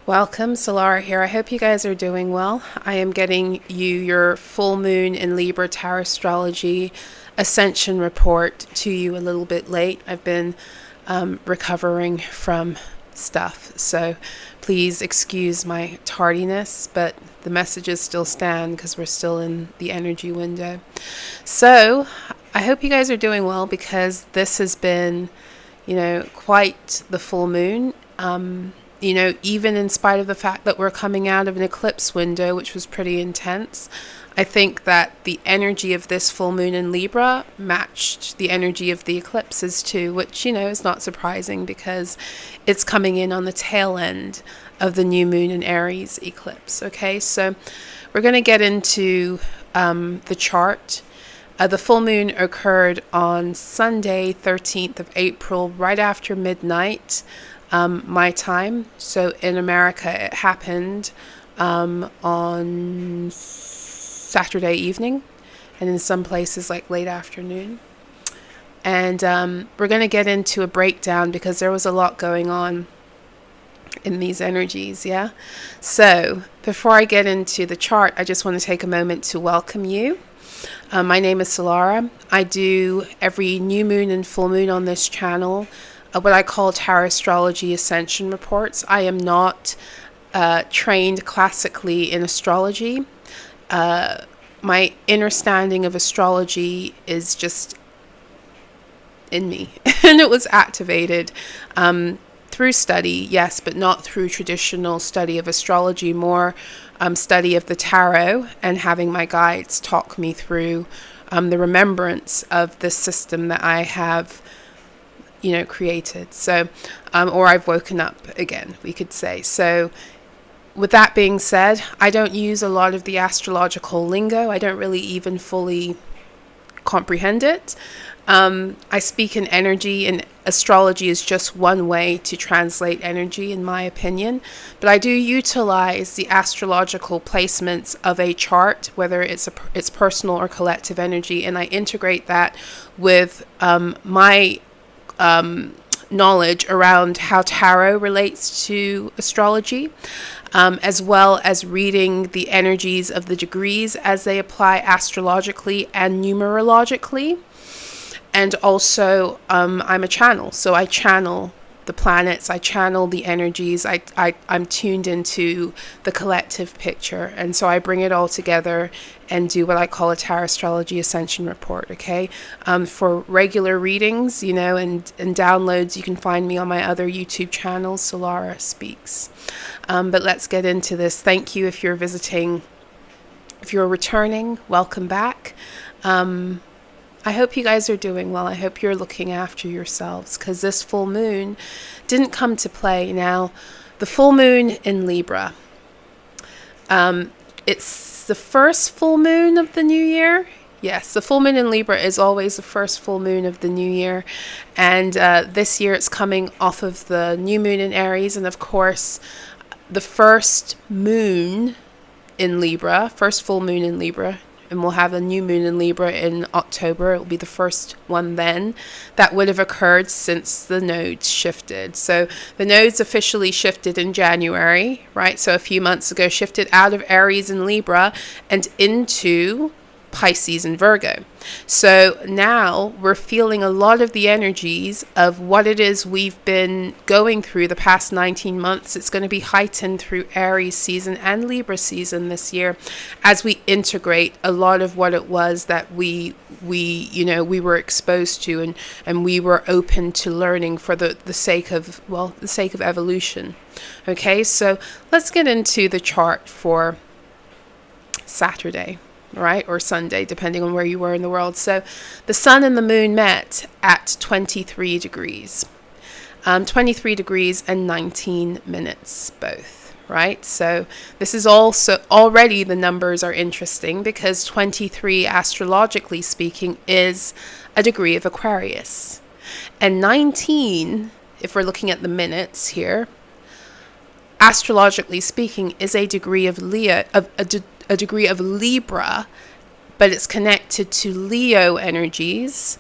Welcome, Solara here. I hope you guys are doing well. I am getting you your full moon in Libra TAROTSTROLOGY ascension report to you a little bit late. I've been recovering from stuff, so please excuse my tardiness, but the messages still stand because we're still in the energy window. So I hope you guys are doing well, because this has been, quite the full moon. Even in spite of the fact that we're coming out of an eclipse window, which was pretty intense, I think that the energy of this full moon in Libra matched the energy of the eclipses too, which, is not surprising because it's coming in on the tail end of the new moon in Aries eclipse. Okay, so we're going to get into the chart. The full moon occurred on Sunday, 13th of April, right after midnight. My time. So in America, it happened on Saturday evening, and in some places like late afternoon. And we're going to get into a breakdown because there was a lot going on in these energies. Yeah. So before I get into the chart, I just want to take a moment to welcome you. My name is Solara. I do every new moon and full moon on this channel what I call TAROTSTROLOGY ascension reports. I am not trained classically in astrology. My understanding of astrology is just in me, and it was activated through study, yes, but not through traditional study of astrology, more study of the tarot and having my guides talk me through the remembrance of this system that I have created. So, or I've woken up again, we could say. So with that being said, I don't use a lot of the astrological lingo. I don't really even fully comprehend it. I speak in energy, and astrology is just one way to translate energy, in my opinion. But I do utilize the astrological placements of a chart, whether it's personal or collective energy, and I integrate that with my knowledge around how tarot relates to astrology, as well as reading the energies of the degrees as they apply astrologically and numerologically. And also, I'm a channel, so I channel the planets, I channel the energies, I'm tuned into the collective picture, and so I bring it all together and do what I call a TAROTSTROLOGY ascension report. Okay, for regular readings, and downloads, you can find me on my other YouTube channel, Solara Speaks. But let's get into this. Thank you if you're visiting. If you're returning, welcome back. I hope you guys are doing well. I hope you're looking after yourselves, because this full moon didn't come to play. Now, the full moon in Libra, it's the first full moon of the new year. Yes, the full moon in Libra is always the first full moon of the new year. And this year it's coming off of the new moon in Aries. And of course, the first moon in Libra, first full moon in Libra, and we'll have a new moon in Libra in October. It will be the first one then that would have occurred since the nodes shifted. So the nodes officially shifted in January, right? So a few months ago, shifted out of Aries and Libra and into Pisces and Virgo. So now we're feeling a lot of the energies of what it is we've been going through the past 19 months. It's going to be heightened through Aries season and Libra season this year, as we integrate a lot of what it was that we were exposed to, and we were open to learning for the sake of evolution. Okay, so let's get into the chart for Saturday, right, or Sunday, depending on where you were in the world. So the sun and the moon met at 23 degrees. 23 degrees and 19 minutes both, right? So this is also already, the numbers are interesting, because 23, astrologically speaking, is a degree of Aquarius. And 19, if we're looking at the minutes here, astrologically speaking, is a degree of a degree of Libra, but it's connected to Leo energies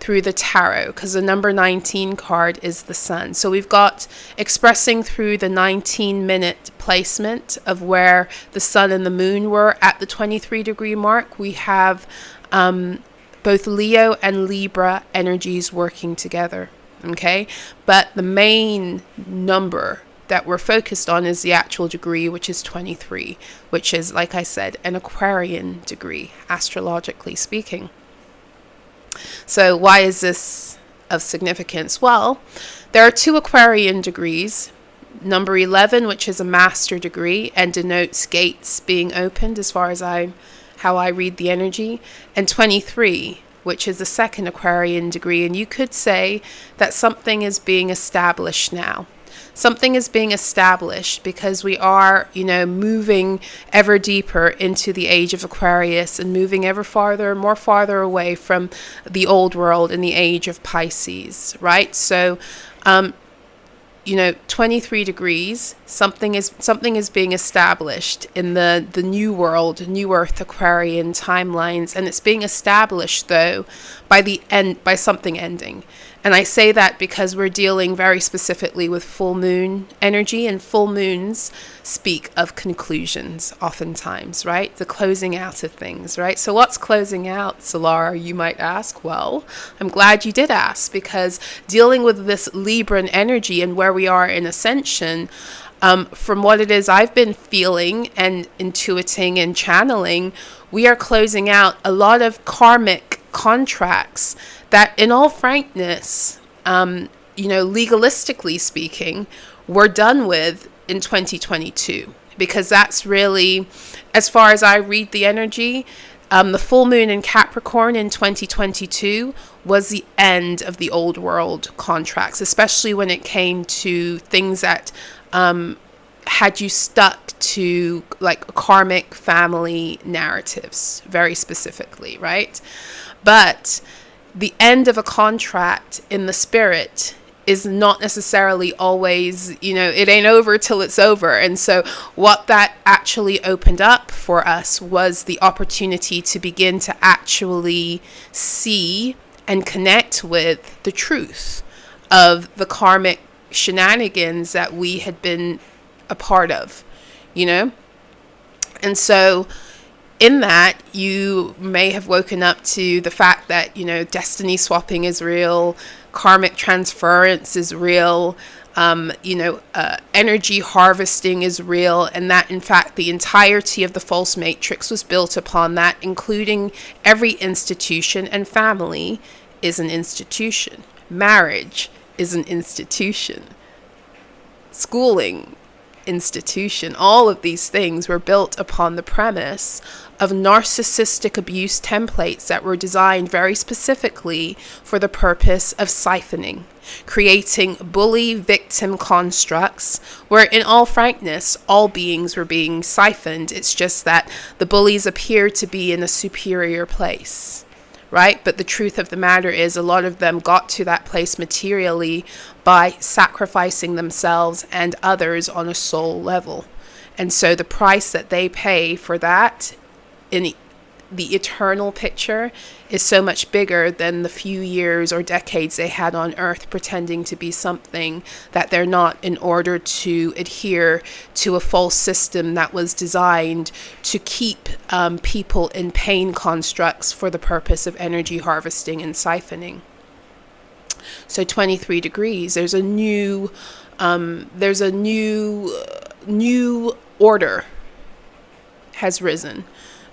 through the tarot, because the number 19 card is the sun. So we've got expressing through the 19-minute placement of where the sun and the moon were at the 23-degree mark. We have both Leo and Libra energies working together. Okay, but the main number that we're focused on is the actual degree, which is 23, which is, like I said, an Aquarian degree, astrologically speaking. So why is this of significance? Well, there are 2 Aquarian degrees. Number 11, which is a master degree and denotes gates being opened as far as how I read the energy, and 23, which is the second Aquarian degree. And you could say that something is being established now. Something is being established because we are, moving ever deeper into the age of Aquarius and moving ever more farther away from the old world in the age of Pisces, right? So, 23 degrees, something is being established in the new world, new earth Aquarian timelines, and it's being established though by something ending. And I say that because we're dealing very specifically with full moon energy, and full moons speak of conclusions oftentimes, right? The closing out of things, right? So what's closing out, Solara, you might ask? Well, I'm glad you did ask, because dealing with this Libran energy and where we are in ascension, from what it is I've been feeling and intuiting and channeling, we are closing out a lot of karmic contracts that, in all frankness, legalistically speaking, we're done with in 2022, because that's really, as far as I read the energy, the full moon in Capricorn in 2022 was the end of the old world contracts, especially when it came to things that had you stuck to like karmic family narratives, very specifically, right? But the end of a contract in the spirit is not necessarily always, it ain't over till it's over. And so what that actually opened up for us was the opportunity to begin to actually see and connect with the truth of the karmic shenanigans that we had been a part of, And so in that, you may have woken up to the fact that, destiny swapping is real, karmic transference is real, energy harvesting is real, and that, in fact, the entirety of the false matrix was built upon that, including every institution, and family is an institution. Marriage is an institution. Schooling, institution. All of these things were built upon the premise of narcissistic abuse templates that were designed very specifically for the purpose of siphoning, creating bully victim constructs where, in all frankness, all beings were being siphoned. It's just that the bullies appear to be in a superior place, right? But the truth of the matter is, a lot of them got to that place materially by sacrificing themselves and others on a soul level. And so the price that they pay for that in the eternal picture is so much bigger than the few years or decades they had on earth pretending to be something that they're not, in order to adhere to a false system that was designed to keep people in pain constructs for the purpose of energy harvesting and siphoning. So 23 degrees, there's a new order has risen.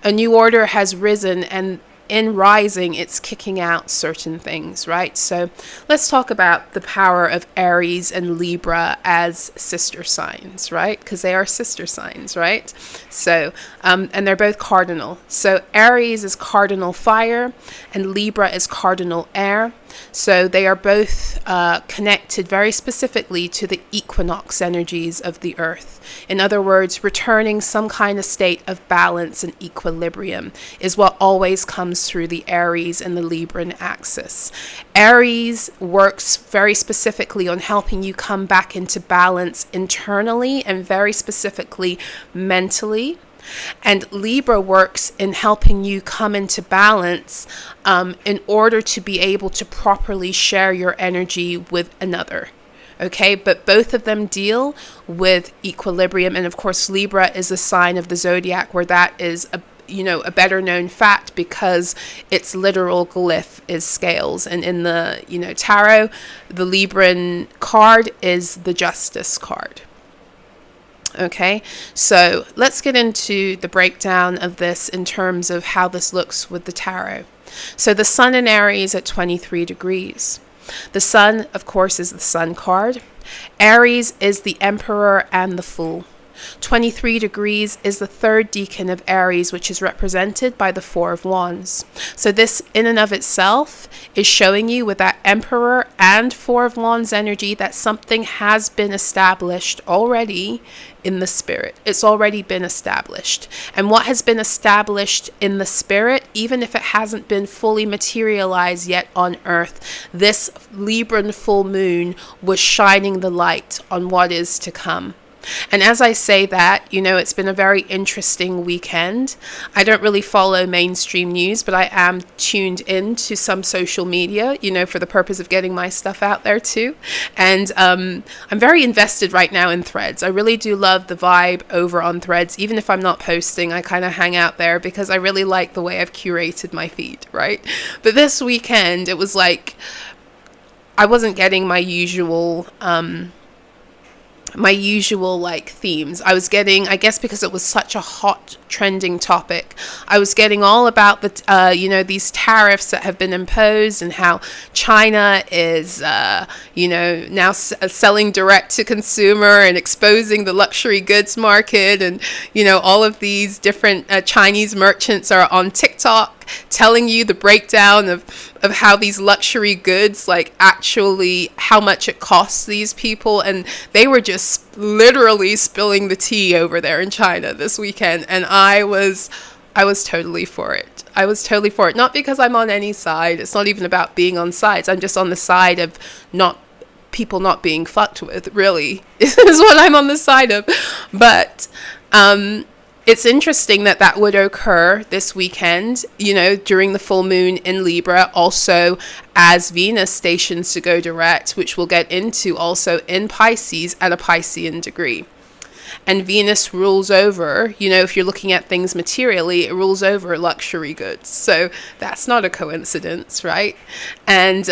A new order has risen, and in rising, it's kicking out certain things, right? So let's talk about the power of Aries and Libra as sister signs, right? Because they are sister signs, right? So, and they're both cardinal. So Aries is cardinal fire and Libra is cardinal air. So they are both connected very specifically to the equinox energies of the earth. In other words, returning some kind of state of balance and equilibrium is what always comes through the Aries and the Libran axis. Aries works very specifically on helping you come back into balance internally and very specifically mentally. And Libra works in helping you come into balance in order to be able to properly share your energy with another. Okay, but both of them deal with equilibrium. And of course, Libra is a sign of the zodiac where that is a better known fact because its literal glyph is scales. And in the, tarot, the Libran card is the Justice card. Okay, so let's get into the breakdown of this in terms of how this looks with the tarot. So the Sun in Aries at 23 degrees. The Sun, of course, is the Sun card. Aries is the Emperor and the Fool. 23 degrees is the third decan of Aries, which is represented by the Four of Wands. So this in and of itself is showing you with that Emperor and Four of Wands energy that something has been established already in the spirit. It's already been established. And what has been established in the spirit, even if it hasn't been fully materialized yet on earth, this Libran full moon was shining the light on what is to come. And as I say that, it's been a very interesting weekend. I don't really follow mainstream news, but I am tuned in to some social media, for the purpose of getting my stuff out there too. And I'm very invested right now in Threads. I really do love the vibe over on Threads. Even if I'm not posting, I kind of hang out there because I really like the way I've curated my feed, right? But this weekend, it was like I wasn't getting my usual themes. I was getting, I guess because it was such a hot trending topic, I was getting all about the these tariffs that have been imposed and how China is now selling direct to consumer and exposing the luxury goods market, and all of these different Chinese merchants are on TikTok telling you the breakdown of how these luxury goods, like actually how much it costs these people. And they were just literally spilling the tea over there in China this weekend. And I was totally for it. I was totally for it. Not because I'm on any side. It's not even about being on sides. I'm just on the side of people not being fucked with, really, is what I'm on the side of. But, it's interesting that would occur this weekend, during the full moon in Libra, also as Venus stations to go direct, which we'll get into also in Pisces at a Piscean degree. And Venus rules over, if you're looking at things materially, it rules over luxury goods. So that's not a coincidence, right? And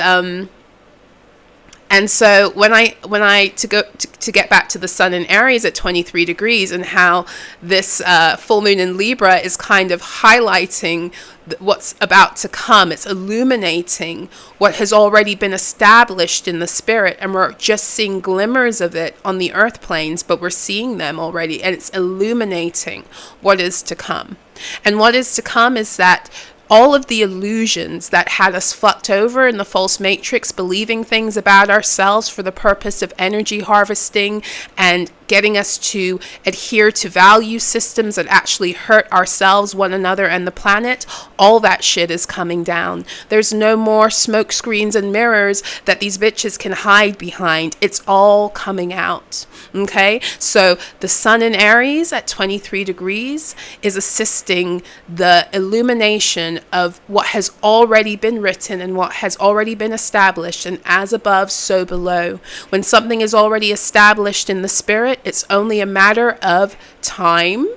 so when I to get back to the Sun in Aries at 23 degrees and how this full moon in Libra is kind of highlighting what's about to come. It's illuminating what has already been established in the spirit, and we're just seeing glimmers of it on the earth planes, but we're seeing them already, and it's illuminating what is to come. And what is to come is that all of the illusions that had us fucked over in the false matrix, believing things about ourselves for the purpose of energy harvesting and getting us to adhere to value systems that actually hurt ourselves, one another, and the planet, all that shit is coming down. There's no more smoke screens and mirrors that these bitches can hide behind. It's all coming out. Okay, so the Sun in Aries at 23 degrees is assisting the illumination of what has already been written and what has already been established, and as above, so below. When something is already established in the spirit, it's only a matter of time.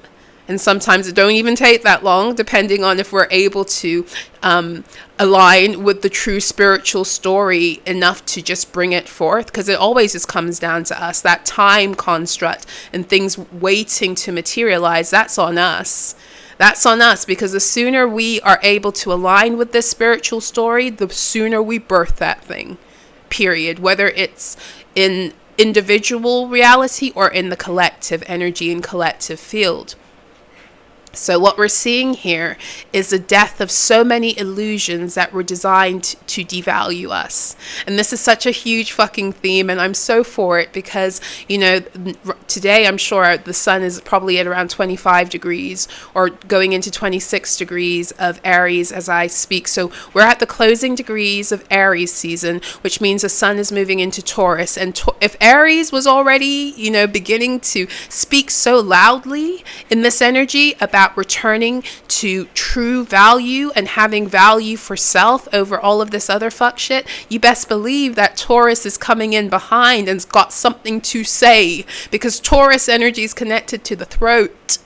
And sometimes it don't even take that long, depending on if we're able to align with the true spiritual story enough to just bring it forth. Because it always just comes down to us. That time construct and things waiting to materialize, that's on us. That's on us, because the sooner we are able to align with this spiritual story, the sooner we birth that thing, period. Whether it's in individual reality or in the collective energy and collective field. So what we're seeing here is the death of so many illusions that were designed to devalue us. And this is such a huge fucking theme, and I'm so for it because, you know, today I'm sure the sun is probably at around 25 degrees or going into 26 degrees of Aries as I speak. So we're at the closing degrees of Aries season, which means the sun is moving into Taurus. And if Aries was already, you know, beginning to speak so loudly in this energy about returning to true value and having value for self over all of this other fuck shit, you best believe that Taurus is coming in behind and's got something to say, because Taurus energy is connected to the throat.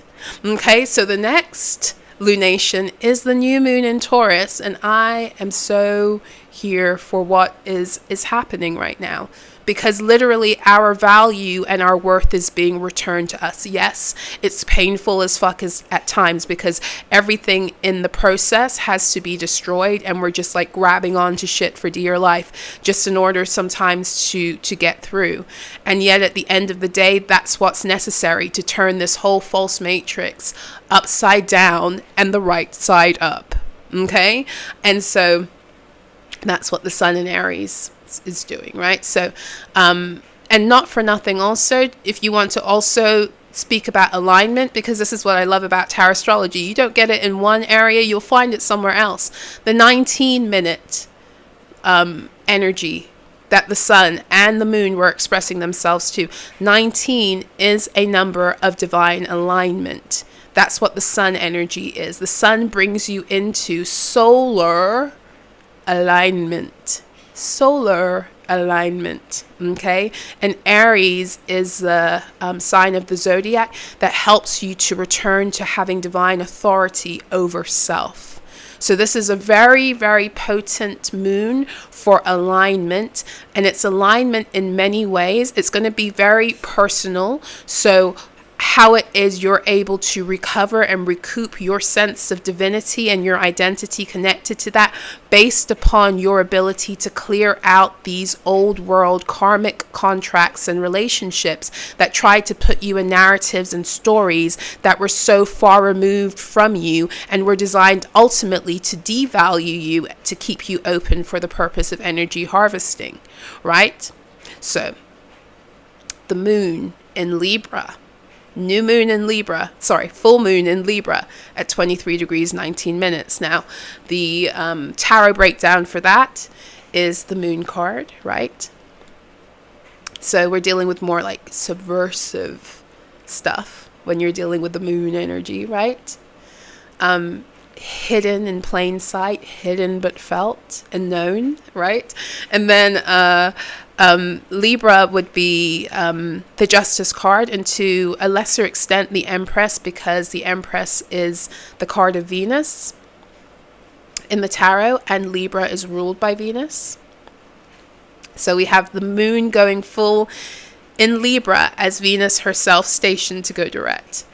Okay, so the next lunation is the new moon in Taurus, and I am so here for what is happening right now, because literally our value and our worth is being returned to us. Yes, it's painful as fuck at times, because everything in the process has to be destroyed, and we're just like grabbing onto shit for dear life just in order sometimes to get through. And yet at the end of the day, that's what's necessary to turn this whole false matrix upside down and the right side up. Okay? And so that's what the sun in Aries is doing, right? So, and not for nothing also, if you want to also speak about alignment, because this is what I love about tarot astrology, you don't get it in one area, you'll find it somewhere else. The 19-minute energy that the sun and the moon were expressing themselves to, 19 is a number of divine alignment. That's what the sun energy is. The sun brings you into solar alignment. Solar alignment. Okay, and Aries is the sign of the zodiac that helps you to return to having divine authority over self. So this is a very, very potent moon for alignment, and it's alignment in many ways. It's going to be very personal. So how it is you're able to recover and recoup your sense of divinity and your identity connected to that, based upon your ability to clear out these old world karmic contracts and relationships that tried to put you in narratives and stories that were so far removed from you and were designed ultimately to devalue you, to keep you open for the purpose of energy harvesting, right? So the moon in Libra, new moon in Libra, full moon in Libra at 23 degrees 19 minutes. Now, the tarot breakdown for that is the moon card, right? So we're dealing with more like subversive stuff when you're dealing with the moon energy, right? Hidden in plain sight, hidden but felt and known, right? And then Libra would be the Justice card, and to a lesser extent the Empress, because the Empress is the card of Venus in the tarot, and Libra is ruled by Venus. So we have the moon going full in Libra as Venus herself stationed to go direct,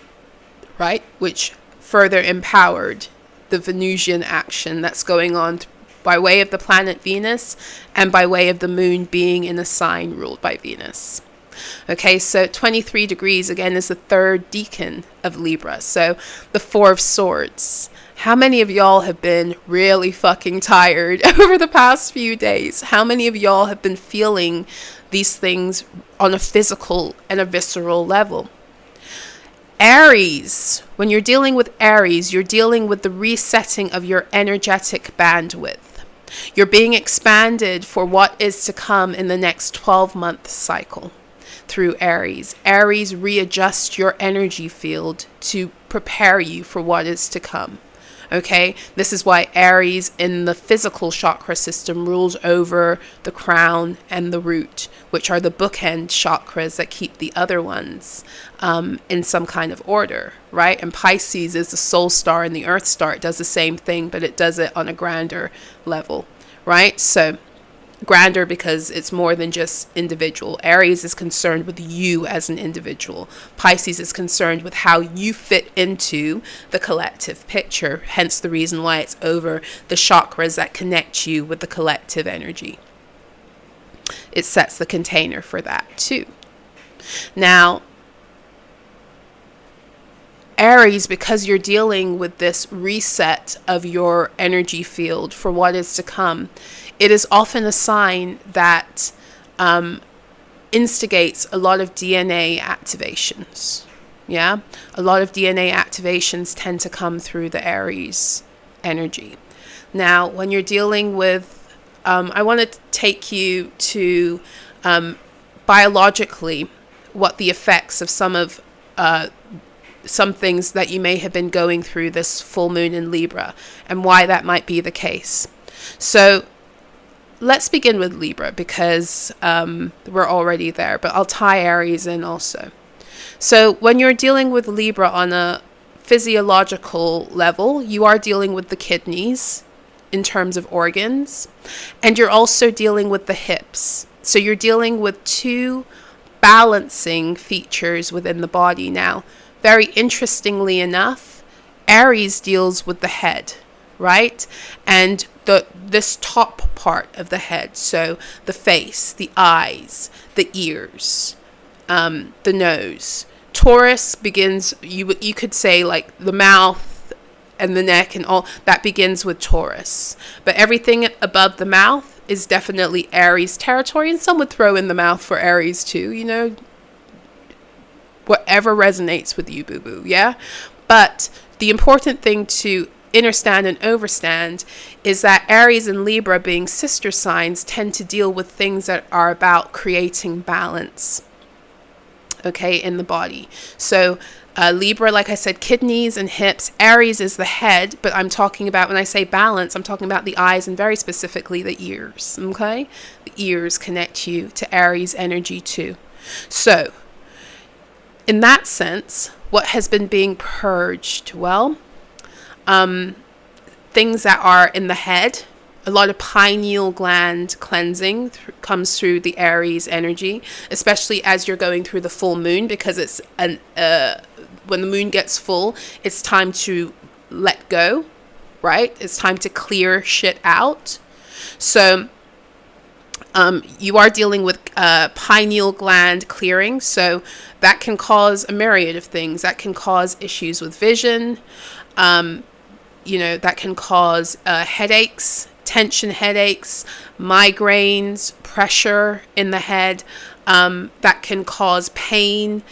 right? Which further empowered the Venusian action that's going on by way of the planet Venus and by way of the moon being in a sign ruled by Venus. Okay, so 23 degrees again is the third decan of Libra. So the Four of Swords. How many of y'all have been really fucking tired over the past few days? How many of y'all have been feeling these things on a physical and a visceral level? Aries, when you're dealing with Aries, you're dealing with the resetting of your energetic bandwidth. You're being expanded for what is to come in the next 12-month cycle through Aries. Aries readjusts your energy field to prepare you for what is to come. Okay, this is why Aries in the physical chakra system rules over the crown and the root, which are the bookend chakras that keep the other ones in some kind of order, right? And Pisces is the soul star and the earth star. It does the same thing, but it does it on a grander level, right? So grander because it's more than just individual. Aries is concerned with you as an individual. Pisces is concerned with how you fit into the collective picture, hence the reason why it's over the chakras that connect you with the collective energy. It sets the container for that too. Now, Aries, because you're dealing with this reset of your energy field for what is to come, it is often a sign that instigates a lot of DNA activations. Yeah, a lot of DNA activations tend to come through the Aries energy. Now, when you're dealing with, I want to take you to biologically what the effects of some things that you may have been going through this full moon in Libra and why that might be the case. So let's begin with Libra because we're already there, but I'll tie Aries in also. So when you're dealing with Libra on a physiological level, you are dealing with the kidneys in terms of organs, and you're also dealing with the hips. So you're dealing with two balancing features within the body. Now, very interestingly enough, Aries deals with the head, right? And this top part of the head, so the face, the eyes, the ears, the nose. Taurus begins, you could say, like the mouth and the neck and all, that begins with Taurus. But everything above the mouth is definitely Aries territory, and some would throw in the mouth for Aries too, you know, whatever resonates with you, boo-boo, yeah? But the important thing to understand and overstand is that Aries and Libra, being sister signs, tend to deal with things that are about creating balance, okay, in the body. So Libra, like I said, kidneys and hips. Aries is the head, but I'm talking about, when I say balance, I'm talking about the eyes and very specifically the ears, okay? The ears connect you to Aries energy too. So in that sense, what has been being purged? Well, things that are in the head, a lot of pineal gland cleansing comes through the Aries energy, especially as you're going through the full moon, because it's when the moon gets full, it's time to let go, right? It's time to clear shit out. So you are dealing with pineal gland clearing, so that can cause a myriad of things. That can cause issues with vision, that can cause headaches, tension headaches, migraines, pressure in the head, that can cause pain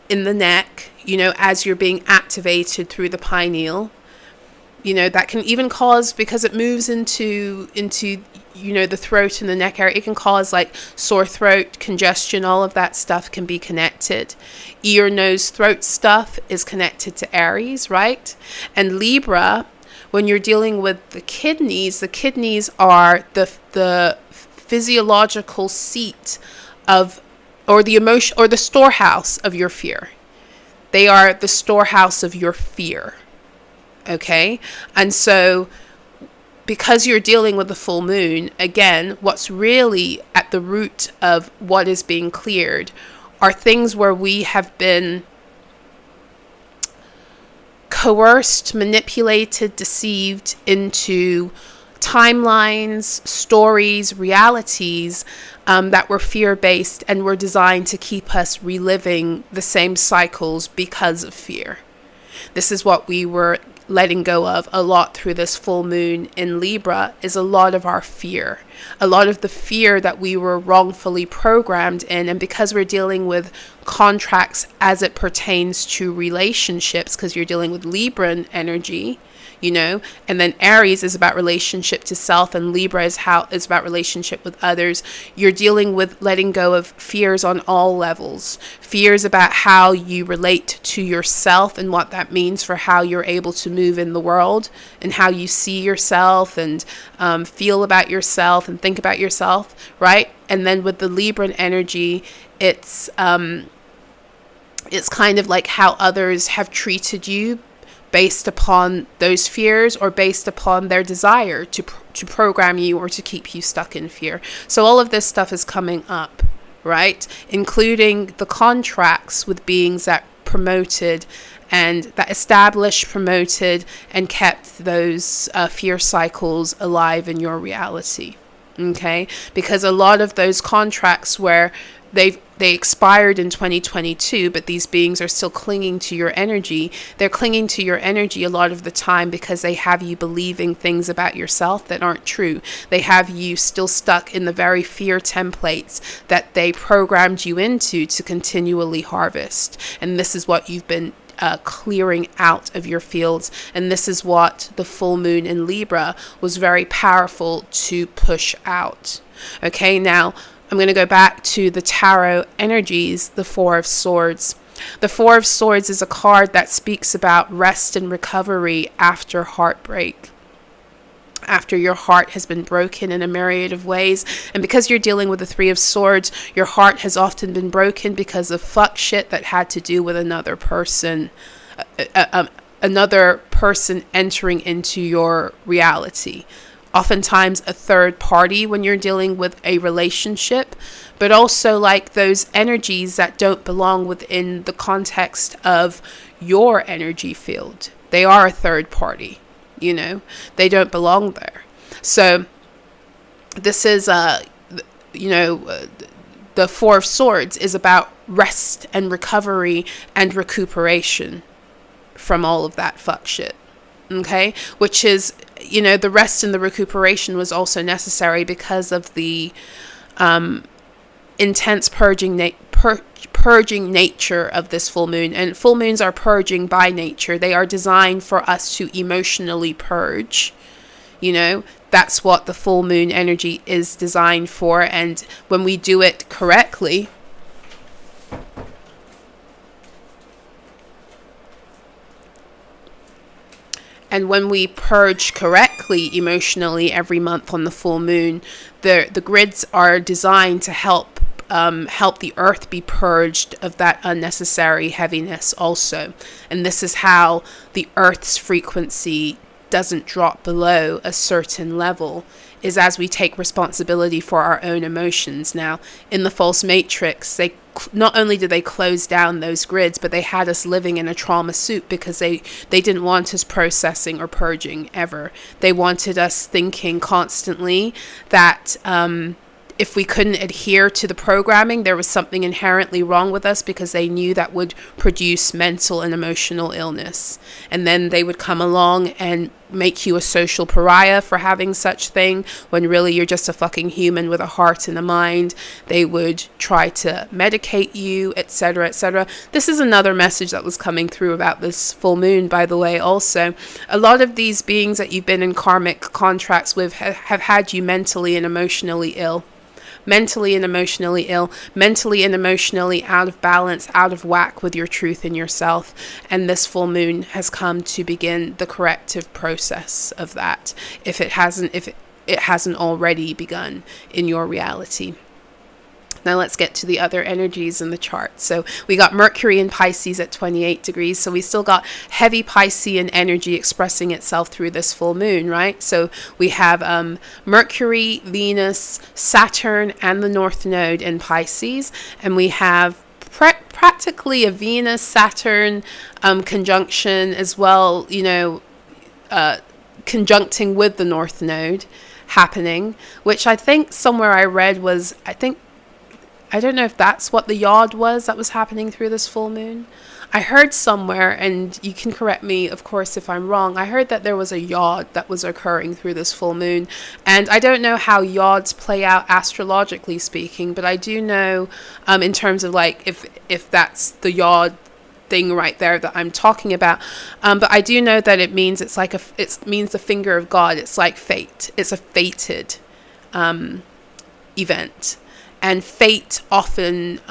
in the neck, as you're being activated through the pineal. That can even cause, because it moves into the throat and the neck area, it can cause like sore throat, congestion. All of that stuff can be connected. Ear, nose, throat stuff is connected to Aries, right? And Libra, when you're dealing with the kidneys are the physiological seat of, or the emotion, or the storehouse of your fear. They are the storehouse of your fear. Okay, and so because you're dealing with the full moon, again, what's really at the root of what is being cleared are things where we have been coerced, manipulated, deceived into timelines, stories, realities that were fear-based and were designed to keep us reliving the same cycles because of fear. This is what we were letting go of a lot through this full moon in Libra, is a lot of our fear, a lot of the fear that we were wrongfully programmed in. And because we're dealing with contracts as it pertains to relationships, because you're dealing with Libran energy, and then Aries is about relationship to self, and Libra is about relationship with others. You're dealing with letting go of fears on all levels. Fears about how you relate to yourself and what that means for how you're able to move in the world, and how you see yourself and feel about yourself and think about yourself, right? And then with the Libran energy, it's kind of like how others have treated you based upon those fears, or based upon their desire to program you or to keep you stuck in fear. So all of this stuff is coming up, right? Including the contracts with beings that promoted and that established, promoted, and kept those fear cycles alive in your reality. Okay, because a lot of those contracts where they expired in 2022, but these beings are still clinging to your energy. They're clinging to your energy a lot of the time because they have you believing things about yourself that aren't true. They have you still stuck in the very fear templates that they programmed you into to continually harvest. And this is what you've been clearing out of your fields. And this is what the full moon in Libra was very powerful to push out. Okay, now I'm going to go back to the tarot energies, the Four of Swords. The Four of Swords is a card that speaks about rest and recovery after heartbreak. After your heart has been broken in a myriad of ways. And because you're dealing with the Three of Swords, your heart has often been broken because of fuck shit that had to do with another person. Another person entering into your reality. Oftentimes a third party when you're dealing with a relationship, but also like those energies that don't belong within the context of your energy field. They are a third party, you know, they don't belong there. So this is, the Four of Swords is about rest and recovery and recuperation from all of that fuck shit. Okay, which is, the rest and the recuperation was also necessary because of the intense purging nature of this full moon. And full moons are purging by nature. They are designed for us to emotionally purge. That's what the full moon energy is designed for. And when we do it correctly, and when we purge correctly emotionally every month on the full moon, the grids are designed to help the earth be purged of that unnecessary heaviness also. And this is how the earth's frequency doesn't drop below a certain level, is as we take responsibility for our own emotions. Now, in the false matrix, they not only did they close down those grids, but they had us living in a trauma soup because they didn't want us processing or purging ever. They wanted us thinking constantly that if we couldn't adhere to the programming, there was something inherently wrong with us, because they knew that would produce mental and emotional illness. And then they would come along and make you a social pariah for having such thing, when really you're just a fucking human with a heart and a mind. They would try to medicate you, etc., etc. This is another message that was coming through about this full moon, by the way. Also, a lot of these beings that you've been in karmic contracts with have had you mentally and emotionally ill. Mentally and emotionally out of balance, out of whack with your truth and yourself. And this full moon has come to begin the corrective process of that, if it hasn't already begun in your reality. Now let's get to the other energies in the chart. So we got Mercury in Pisces at 28 degrees. So we still got heavy Piscean energy expressing itself through this full moon, right? So we have Mercury, Venus, Saturn, and the North Node in Pisces. And we have practically a Venus-Saturn conjunction as well, conjuncting with the North Node happening, which I think somewhere I read was, I don't know if that's what the yod was that was happening through this full moon. I heard somewhere, and you can correct me, of course, if I'm wrong. I heard that there was a yod that was occurring through this full moon. And I don't know how yods play out astrologically speaking, but I do know in terms of like if that's the yod thing right there that I'm talking about. But I do know that it means it means the finger of God. It's like fate. It's a fated event. And fate often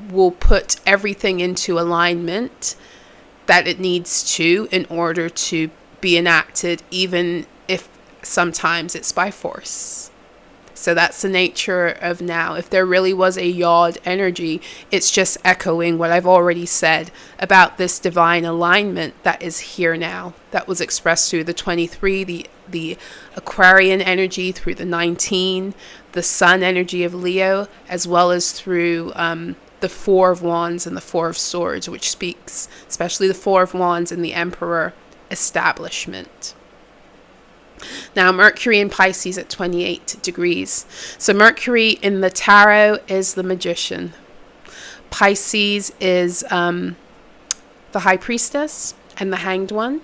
will put everything into alignment that it needs to in order to be enacted, even if sometimes it's by force. So that's the nature of now. If there really was a yod energy, it's just echoing what I've already said about this divine alignment that is here now, that was expressed through the 23, the Aquarian energy through the 19, the Sun energy of Leo, as well as through the Four of Wands and the Four of Swords, which speaks, especially the Four of Wands and the Emperor, establishment. Now, Mercury in Pisces at 28 degrees. So Mercury in the tarot is the magician. Pisces is the high priestess and the hanged one.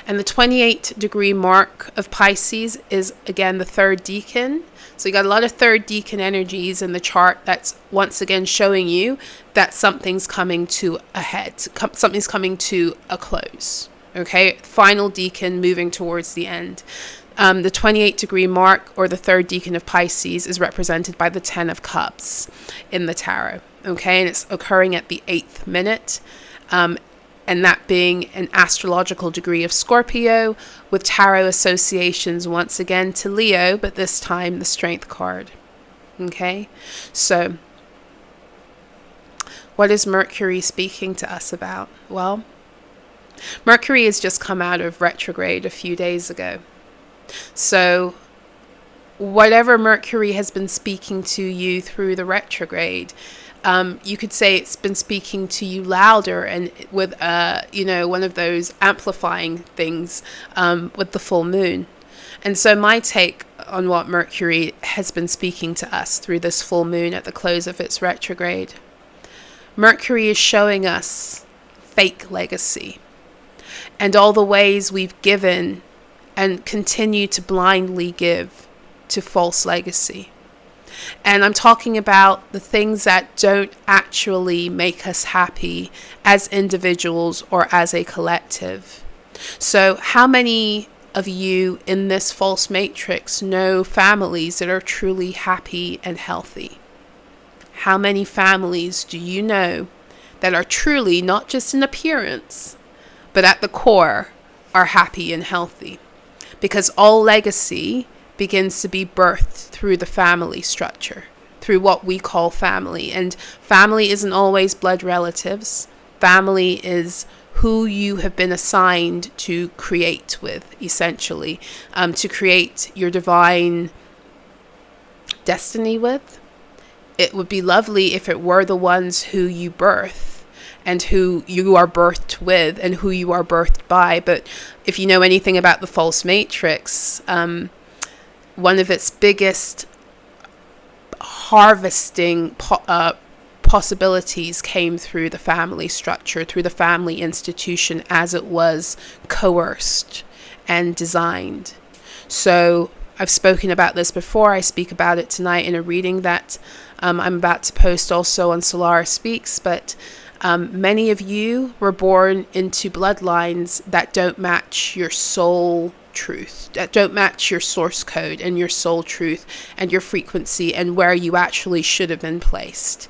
And the 28-degree mark of Pisces is, again, the third decan. So you got a lot of third decan energies in the chart that's once again showing you that something's coming to a head. Something's coming to a close. Okay, final decan moving towards the end. The 28-degree mark, or the third decan of Pisces, is represented by the 10 of Cups in the tarot. Okay, and it's occurring at the 8th minute. And that being an astrological degree of Scorpio, with tarot associations once again to Leo, but this time the Strength card. Okay, so what is Mercury speaking to us about? Well, Mercury has just come out of retrograde a few days ago. So whatever Mercury has been speaking to you through the retrograde, you could say it's been speaking to you louder and with, one of those amplifying things with the full moon. And so my take on what Mercury has been speaking to us through this full moon at the close of its retrograde. Mercury is showing us fake legacy and all the ways we've given and continue to blindly give to false legacy. And I'm talking about the things that don't actually make us happy as individuals or as a collective. So how many of you in this false matrix know families that are truly happy and healthy? How many families do you know that are truly, not just in appearance, but at the core, are happy and healthy? Because all legacy begins to be birthed through the family structure, through what we call family. And family isn't always blood relatives. Family is who you have been assigned to create with, essentially, to create your divine destiny with. It would be lovely if it were the ones who you birth and who you are birthed with and who you are birthed by. But if you know anything about the false matrix, one of its biggest harvesting possibilities came through the family structure, through the family institution as it was coerced and designed. So I've spoken about this before. I speak about it tonight in a reading that I'm about to post also on Solara Speaks, but many of you were born into bloodlines that don't match your soul truth, that don't match your source code and your soul truth and your frequency and where you actually should have been placed.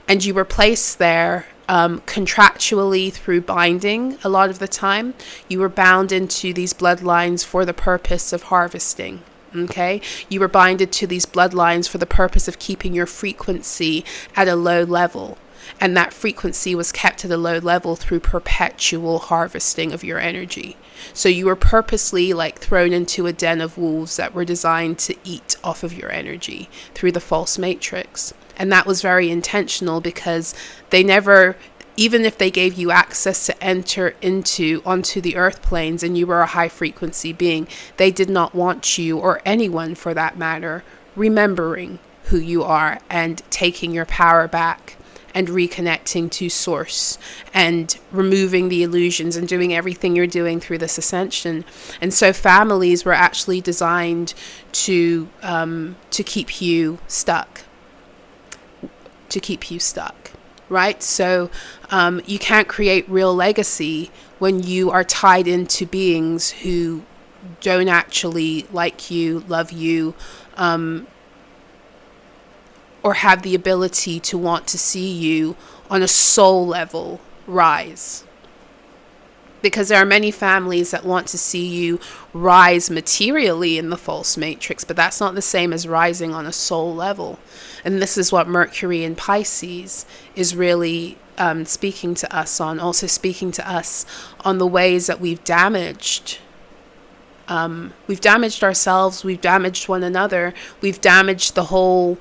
And you were placed there contractually through binding. A lot of the time you were bound into these bloodlines for the purpose of harvesting. Okay, you were binded to these bloodlines for the purpose of keeping your frequency at a low level. And that frequency was kept at a low level through perpetual harvesting of your energy. So you were purposely thrown into a den of wolves that were designed to eat off of your energy through the false matrix. And that was very intentional because they never, even if they gave you access to enter onto the earth planes and you were a high frequency being, they did not want you, or anyone for that matter, remembering who you are and taking your power back and reconnecting to source and removing the illusions and doing everything you're doing through this ascension. And so families were actually designed to keep you stuck, right? So you can't create real legacy when you are tied into beings who don't actually like you, love you, or have the ability to want to see you on a soul level rise. Because there are many families that want to see you rise materially in the false matrix, but that's not the same as rising on a soul level. And this is what Mercury in Pisces is really speaking to us on, also speaking to us on the ways that we've damaged. We've damaged ourselves, we've damaged one another, we've damaged the whole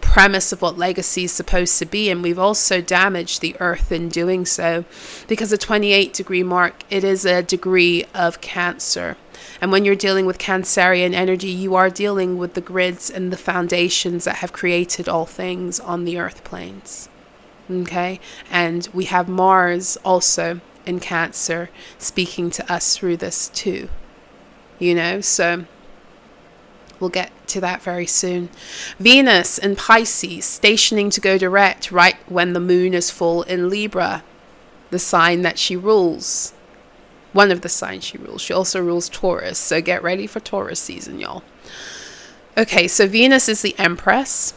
premise of what legacy is supposed to be. And we've also damaged the earth in doing so, because the 28 degree mark, it is a degree of Cancer. And when you're dealing with Cancerian energy, you are dealing with the grids and the foundations that have created all things on the earth planes. Okay? And we have Mars also in Cancer speaking to us through this too. So we'll get to that very soon. Venus in Pisces, stationing to go direct right when the moon is full in Libra, the sign that she rules. One of the signs she rules. She also rules Taurus, so get ready for Taurus season, y'all. Okay, so Venus is the Empress.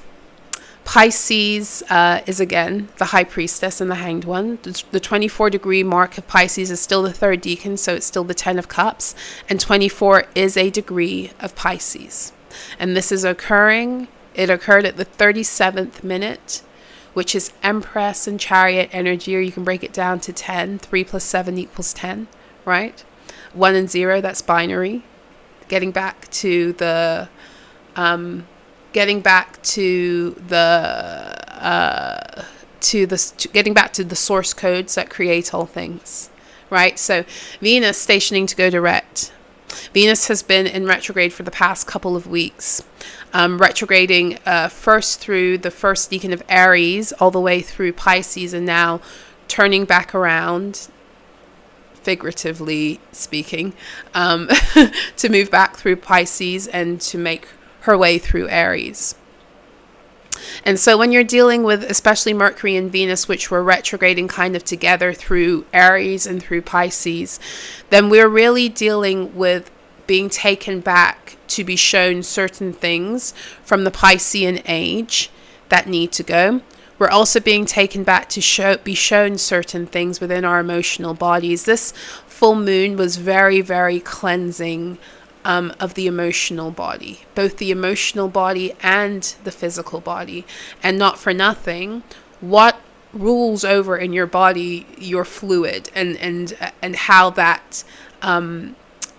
Pisces is again the High Priestess and the Hanged One. The 24 degree mark of Pisces is still the third decan, so it's still the 10 of Cups. And 24 is a degree of Pisces. And this is occurring, it occurred at the 37th minute, which is Empress and Chariot energy, or you can break it down to 10. 3 plus 7 equals 10, right? 1 and 0, that's binary. Getting back to the source codes that create all things, right? So Venus stationing to go direct. Venus has been in retrograde for the past couple of weeks, retrograding first through the first decan of Aries all the way through Pisces, and now turning back around, figuratively speaking, to move back through Pisces and to make her way through Aries. And so when you're dealing with especially Mercury and Venus, which were retrograding kind of together through Aries and through Pisces, then we're really dealing with being taken back to be shown certain things from the Piscean age that need to go. We're also being taken back to be shown certain things within our emotional bodies. This full moon was very, very cleansing of the emotional body, both the emotional body and the physical body. And not for nothing, what rules over in your body, your fluid, and how that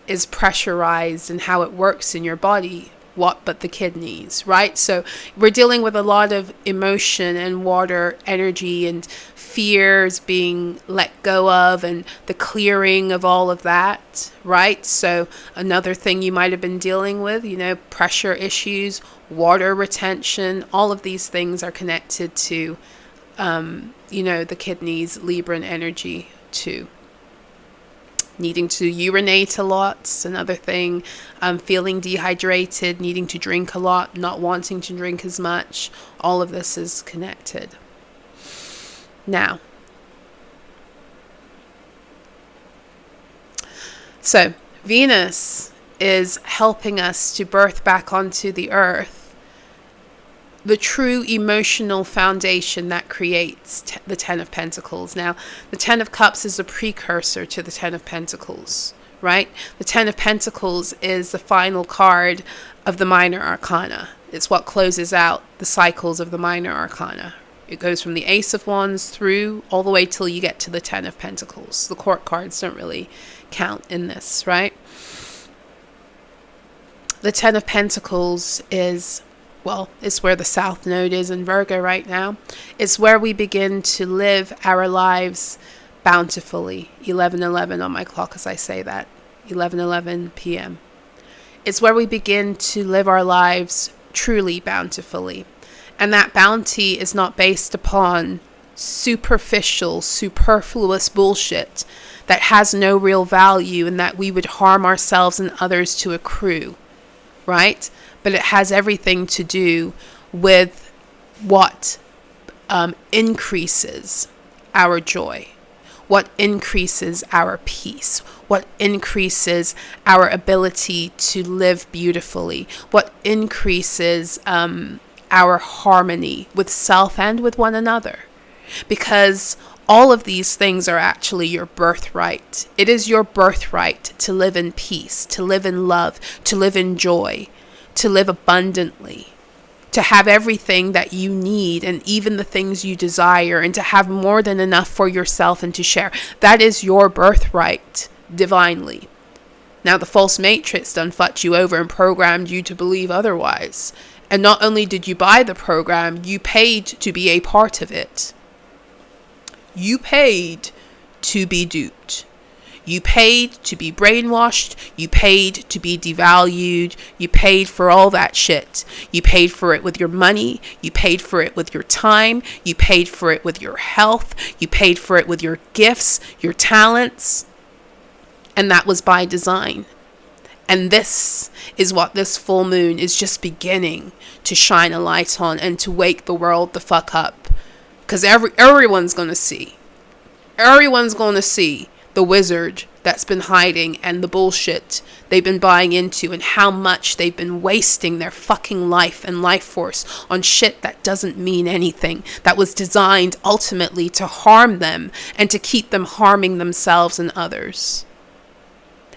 is pressurized and how it works in your body. What but the kidneys, right? So we're dealing with a lot of emotion and water energy and fears being let go of, and the clearing of all of that, right? So another thing you might have been dealing with, pressure issues, water retention, all of these things are connected to, the kidneys, Libran energy too. Needing to urinate a lot, another thing. Feeling dehydrated, needing to drink a lot, not wanting to drink as much. All of this is connected. Now, so Venus is helping us to birth back onto the earth the true emotional foundation that creates the 10 of Pentacles. Now, the 10 of Cups is a precursor to the 10 of Pentacles, right? The 10 of Pentacles is the final card of the minor arcana. It's what closes out the cycles of the minor arcana. It goes from the Ace of Wands through all the way till you get to the 10 of Pentacles. The court cards don't really count in this, right? The 10 of Pentacles is, it's where the South Node is in Virgo right now. It's where we begin to live our lives bountifully. 11:11 on my clock as I say that. 11:11 p.m. It's where we begin to live our lives truly bountifully. And that bounty is not based upon superficial, superfluous bullshit that has no real value and that we would harm ourselves and others to accrue, right? But it has everything to do with what increases our joy, what increases our peace, what increases our ability to live beautifully, what increases our harmony with self and with one another. Because all of these things are actually your birthright. It is your birthright to live in peace, to live in love, to live in joy, to live abundantly, to have everything that you need and even the things you desire, and to have more than enough for yourself and to share. That is your birthright divinely. Now, the false matrix done fucked you over and programmed you to believe otherwise. And not only did you buy the program, you paid to be a part of it. You paid to be duped. You paid to be brainwashed. You paid to be devalued. You paid for all that shit. You paid for it with your money. You paid for it with your time. You paid for it with your health. You paid for it with your gifts, your talents. And that was by design. And this is what this full moon is just beginning to shine a light on and to wake the world the fuck up. Because everyone's going to see. Everyone's going to see the wizard that's been hiding and the bullshit they've been buying into and how much they've been wasting their fucking life and life force on shit that doesn't mean anything, that was designed ultimately to harm them and to keep them harming themselves and others.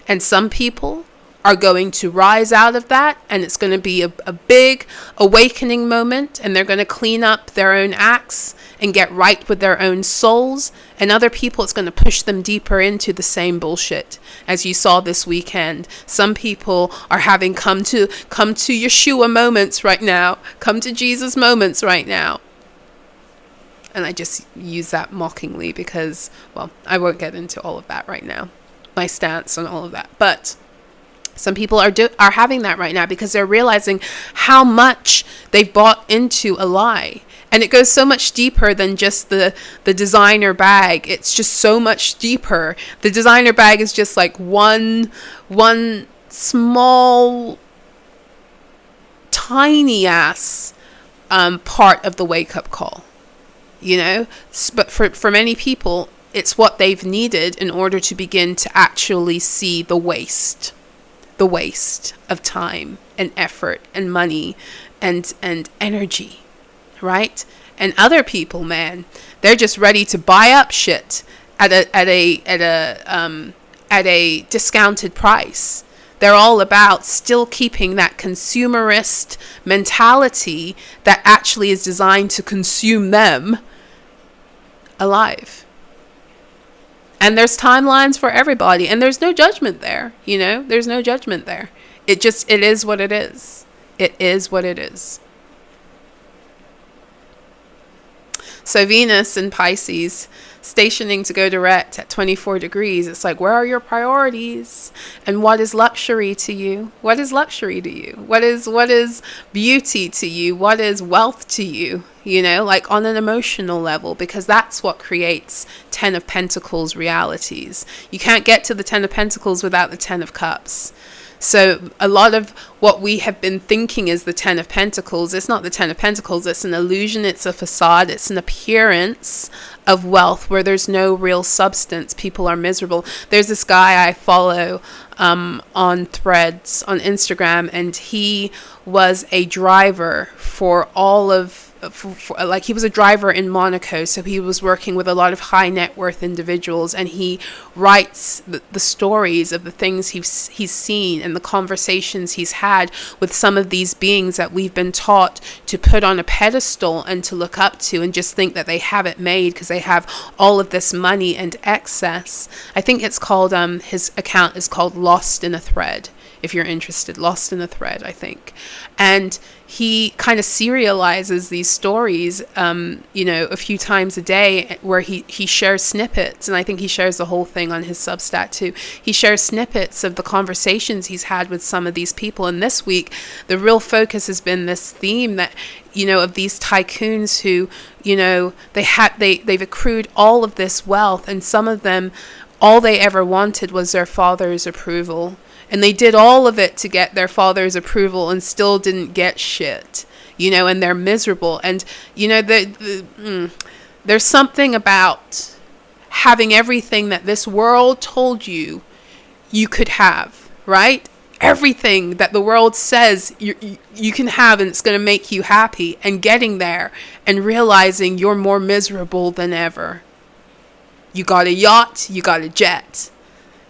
And some people are going to rise out of that, and it's going to be a big awakening moment, and they're going to clean up their own acts and get right with their own souls. And other people, it's going to push them deeper into the same bullshit. As you saw this weekend, some people are having come to Yeshua moments right now, come to Jesus moments right now. And I just use that mockingly because, well, I won't get into all of that right now, my stance on all of that. But some people are having that right now because they're realizing how much they've bought into a lie. And it goes so much deeper than just the designer bag. It's just so much deeper. The designer bag is just like one small, tiny ass part of the wake-up call. You know? But for many people, it's what they've needed in order to begin to actually see the waste. The waste of time and effort and money and energy, right? And other people, man, they're just ready to buy up shit at a discounted price. They're all about still keeping that consumerist mentality that actually is designed to consume them alive. And there's timelines for everybody. And there's no judgment there. You know, there's no judgment there. It is what it is. It is what it is. So Venus in Pisces, stationing to go direct at 24 degrees. It's like, where are your priorities? And what is luxury to you? What is luxury to you? What is beauty to you? What is wealth to you? You know, like on an emotional level, because that's what creates 10 of Pentacles realities. You can't get to the 10 of Pentacles without the 10 of Cups. So a lot of what we have been thinking is the 10 of Pentacles. It's not the 10 of Pentacles. It's an illusion. It's a facade. It's an appearance of wealth where there's no real substance. People are miserable. There's this guy I follow on Threads on Instagram, and he was a driver for all of like he was a driver in Monaco, so he was working with a lot of high net worth individuals, and he writes the stories of the things he's seen and the conversations he's had with some of these beings that we've been taught to put on a pedestal and to look up to and just think that they have it made because they have all of this money and excess. I think it's called his account is called Lost in a Thread, if you're interested. Lost in a Thread, I think. And he kind of serializes these stories, you know, a few times a day, where he shares snippets. And I think he shares the whole thing on his Substack too. He shares snippets of the conversations he's had with some of these people. And this week, the real focus has been this theme that, you know, of these tycoons who, you know, they've accrued all of this wealth, and some of them, all they ever wanted was their father's approval. And they did all of it to get their father's approval and still didn't get shit, you know, and they're miserable. And, you know, there's something about having everything that this world told you could have, right? Everything that the world says you can have and it's going to make you happy, and getting there and realizing you're more miserable than ever. You got a yacht, you got a jet.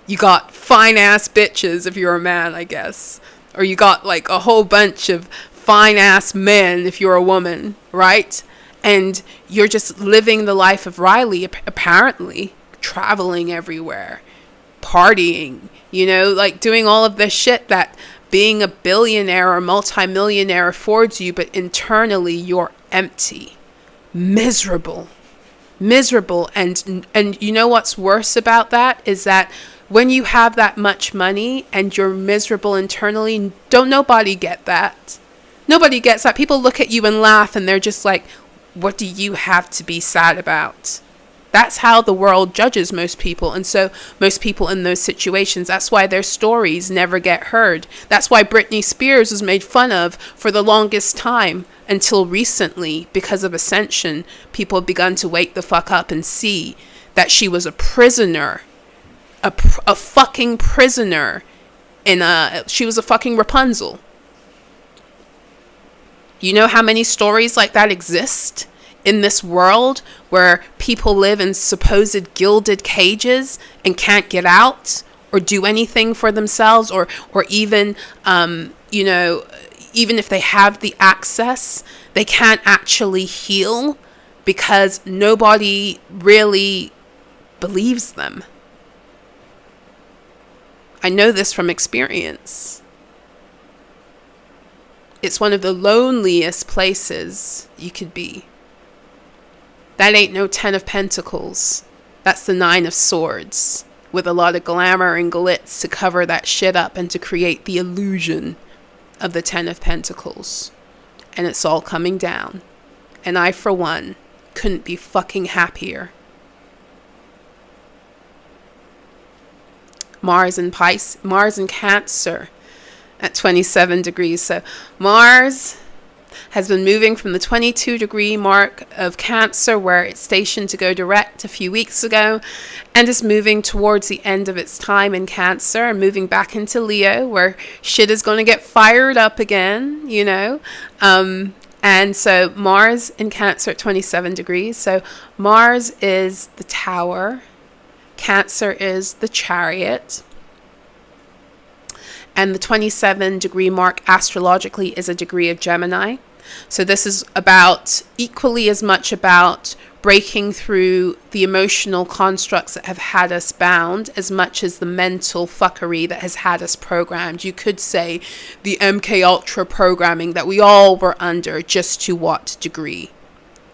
You got fine ass bitches if you're a man, I guess. Or you got like a whole bunch of fine ass men if you're a woman, right? And you're just living the life of Riley, apparently, traveling everywhere, partying, you know, like doing all of this shit that being a billionaire or multimillionaire affords you, but internally you're empty, miserable. And you know what's worse about that is that when you have that much money and you're miserable internally, don't nobody get that. Nobody gets that. People look at you and laugh, and they're just like, what do you have to be sad about? That's how the world judges most people. And so most people in those situations, that's why their stories never get heard. That's why Britney Spears was made fun of for the longest time until recently. Because of Ascension, people have begun to wake the fuck up and see that she was a prisoner, a fucking prisoner she was a fucking Rapunzel. You know how many stories like that exist in this world where people live in supposed gilded cages and can't get out or do anything for themselves, or even, even if they have the access, they can't actually heal because nobody really believes them. I know this from experience. It's one of the loneliest places you could be. That ain't no 10 of Pentacles. That's the 9 of Swords, with a lot of glamour and glitz to cover that shit up and to create the illusion of the 10 of Pentacles. And it's all coming down. And I, for one, couldn't be fucking happier. Mars in Cancer at 27 degrees. So Mars has been moving from the 22 degree mark of Cancer, where it's stationed to go direct a few weeks ago, and is moving towards the end of its time in Cancer and moving back into Leo, where shit is going to get fired up again, and so Mars in Cancer at 27 degrees. So Mars is the Tower, Cancer is the Chariot, and the 27 degree mark astrologically is a degree of Gemini. So this is about equally as much about breaking through the emotional constructs that have had us bound as much as the mental fuckery that has had us programmed. You could say the MK Ultra programming that we all were under. Just to what degree?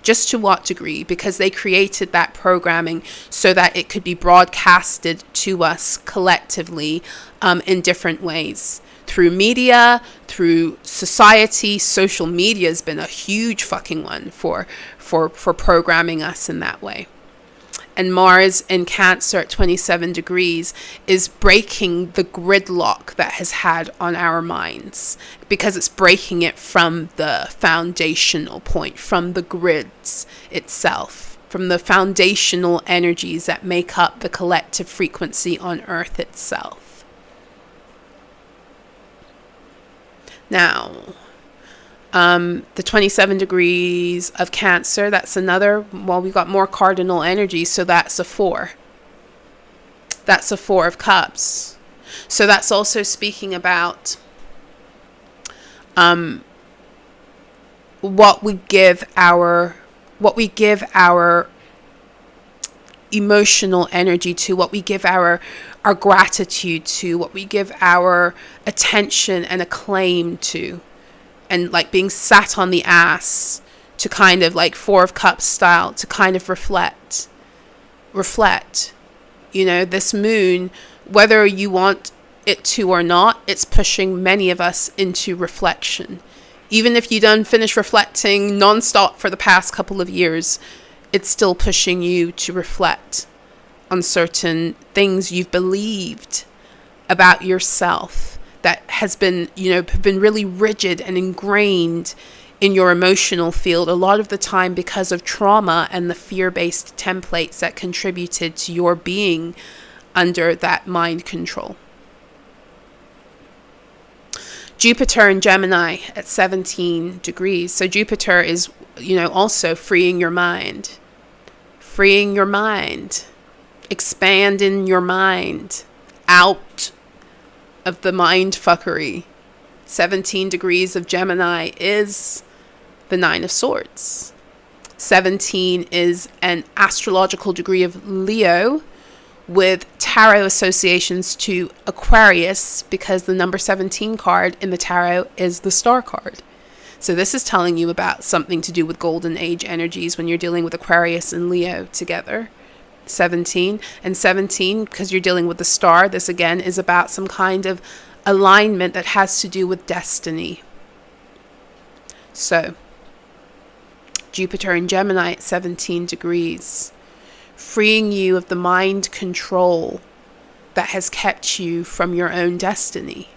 Just to what degree? Because they created that programming so that it could be broadcasted to us collectively in different ways. Through media, through society. Social media has been a huge fucking one for programming us in that way. And Mars in Cancer at 27 degrees is breaking the gridlock that has had on our minds, because it's breaking it from the foundational point, from the grids itself, from the foundational energies that make up the collective frequency on Earth itself. Now, the 27 degrees of Cancer, that's another, well, we've got more cardinal energy, so that's a 4. That's a 4 of Cups. So that's also speaking about what we give our emotional energy to, what we give our gratitude to, what we give our attention and acclaim to, and like being sat on the ass to kind of like 4 of Cups style to kind of reflect. This moon, whether you want it to or not, it's pushing many of us into reflection. Even if you done finish reflecting nonstop for the past couple of years, it's still pushing you to reflect on certain things you've believed about yourself that has been, been really rigid and ingrained in your emotional field, a lot of the time because of trauma and the fear-based templates that contributed to your being under that mind control. Jupiter in Gemini at 17 degrees. So Jupiter is, also freeing your mind. Freeing your mind. Expanding your mind out of the mind fuckery. 17 degrees of Gemini is the 9 of Swords. 17 is an astrological degree of Leo, with tarot associations to Aquarius, because the number 17 card in the tarot is the star card. So this is telling you about something to do with golden age energies when you're dealing with Aquarius and Leo together. 17 and 17, because you're dealing with the star, this again is about some kind of alignment that has to do with destiny. So Jupiter in Gemini at 17 degrees, freeing you of the mind control that has kept you from your own destiny.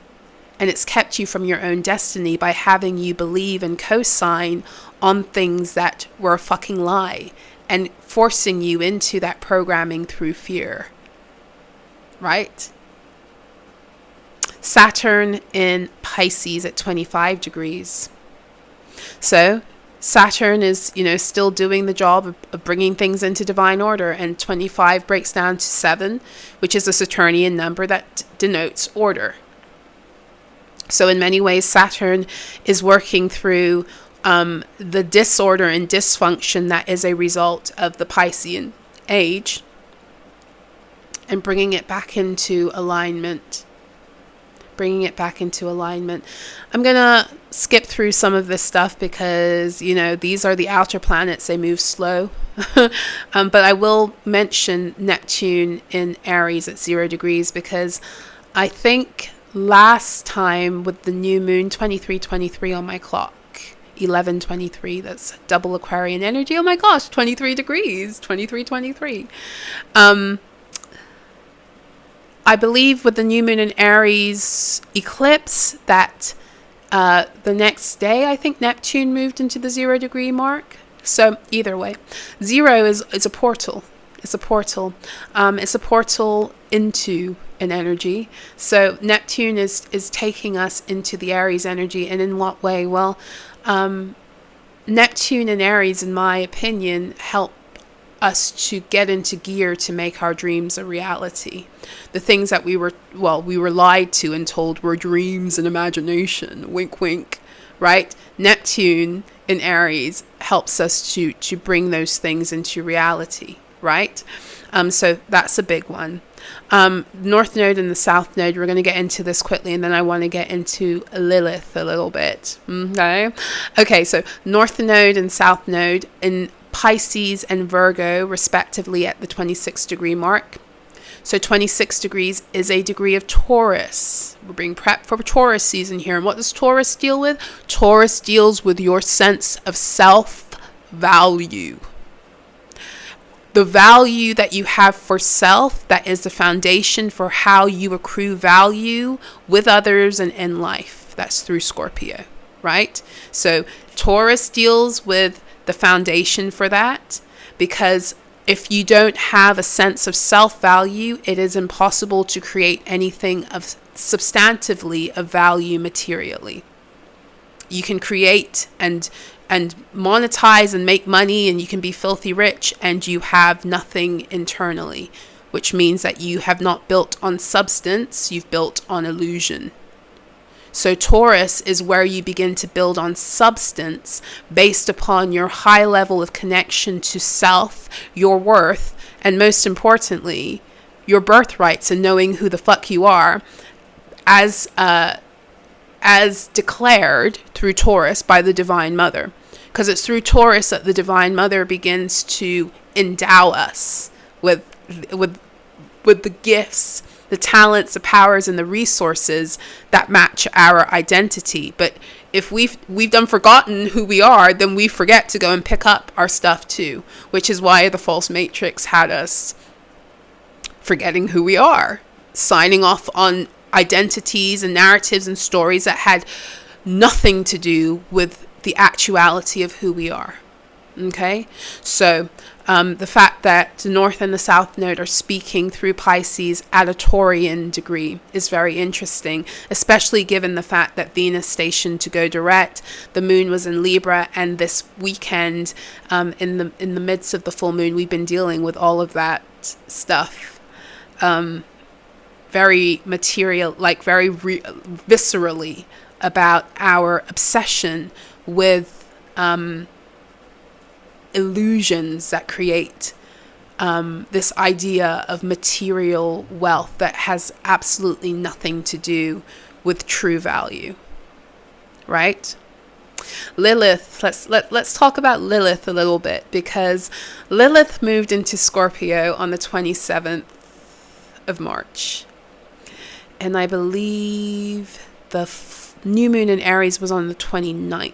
And it's kept you from your own destiny by having you believe and co-sign on things that were a fucking lie, and forcing you into that programming through fear. Right? Saturn in Pisces at 25 degrees. So Saturn is, still doing the job of bringing things into divine order, and 25 breaks down to 7, which is a Saturnian number that denotes order. So in many ways, Saturn is working through the disorder and dysfunction that is a result of the Piscean age, and bringing it back into alignment. I'm going to skip through some of this stuff because, these are the outer planets. They move slow. But I will mention Neptune in Aries at 0 degrees, because I think last time with the new moon, 2323 on my clock, 1123, that's double Aquarian energy. Oh my gosh, 23 degrees, 2323. I believe with the new moon in Aries eclipse that the next day, I think Neptune moved into the 0 degree mark. So either way, 0 is a portal. It's a portal. It's a portal into an energy. So Neptune is taking us into the Aries energy. And in what way? Well, Neptune and Aries, in my opinion, help us to get into gear to make our dreams a reality. The things that we were lied to and told were dreams and imagination, wink wink, right? Neptune in Aries helps us to bring those things into reality, right? So that's a big one. North Node and the South Node, we're going to get into this quickly, and then I want to get into Lilith a little bit. Okay, so North Node and South Node in Pisces and Virgo, respectively, at the 26 degree mark. So 26 degrees is a degree of Taurus. We're being prepped for Taurus season here. And what does Taurus deal with? Taurus deals with your sense of self-value. The value that you have for self, that is the foundation for how you accrue value with others and in life. That's through Scorpio, right? So Taurus deals with the foundation for that, because if you don't have a sense of self-value, it is impossible to create anything of substantively of value materially. You can create and monetize and make money, and you can be filthy rich, and you have nothing internally, which means that you have not built on substance, you've built on illusion. So Taurus is where you begin to build on substance based upon your high level of connection to self, your worth, and most importantly, your birthrights, and knowing who the fuck you are as declared through Taurus by the Divine Mother. Because it's through Taurus that the Divine Mother begins to endow us with the gifts, the talents, the powers, and the resources that match our identity. But if we've done forgotten who we are, then we forget to go and pick up our stuff too, which is why the false matrix had us forgetting who we are, signing off on identities and narratives and stories that had nothing to do with the actuality of who we are. Okay, so the fact that the North and the South Node are speaking through Pisces at a Taurian degree is very interesting, especially given the fact that Venus stationed to go direct, the moon was in Libra, and this weekend, in the midst of the full moon, we've been dealing with all of that stuff. Very material, like very viscerally about our obsession with illusions that create this idea of material wealth that has absolutely nothing to do with true value, right? Lilith, let's talk about Lilith a little bit, because Lilith moved into Scorpio on the 27th of March. And I believe the new moon in Aries was on the 29th.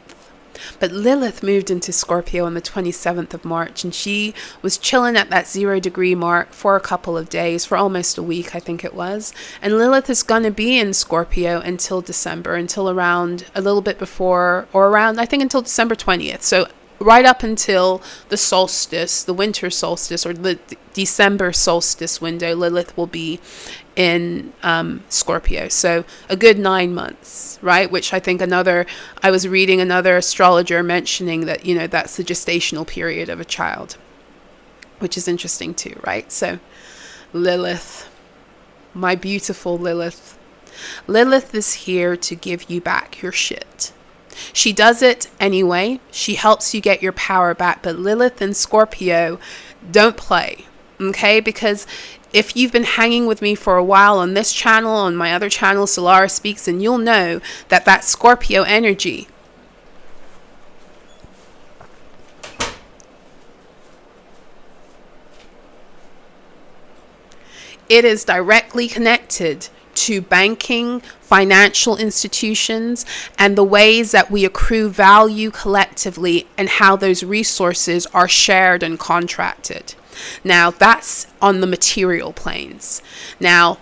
But Lilith moved into Scorpio on the 27th of March, and she was chilling at that 0 degree mark for a couple of days, for almost a week, I think it was. And Lilith is going to be in Scorpio until December, until around a little bit before, or around, I think, until December 20th. So right up until the solstice, the winter solstice, or the December solstice window, Lilith will be in Scorpio. So a good 9 months, right? Which I think I was reading another astrologer mentioning that, that's the gestational period of a child, which is interesting too, right? So Lilith, my beautiful Lilith. Lilith is here to give you back your shit. She does it anyway. She helps you get your power back. But Lilith and Scorpio don't play, okay? Because if you've been hanging with me for a while on this channel, on my other channel, Solara Speaks, and you'll know that Scorpio energy, it is directly connected to banking, financial institutions, and the ways that we accrue value collectively and how those resources are shared and contracted. Now, that's on the material planes. Now,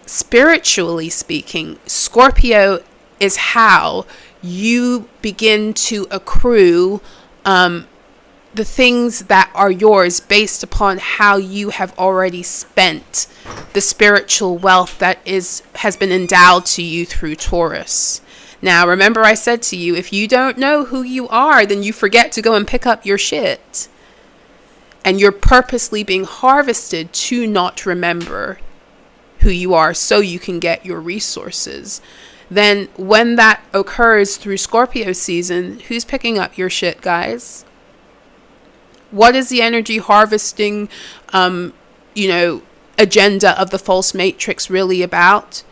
spiritually speaking, Scorpio is how you begin to accrue the things that are yours based upon how you have already spent the spiritual wealth that has been endowed to you through Taurus. Now, remember I said to you, if you don't know who you are, then you forget to go and pick up your shit. And you're purposely being harvested to not remember who you are so you can get your resources. Then when that occurs through Scorpio season, who's picking up your shit, guys? What is the energy harvesting, agenda of the false matrix really about?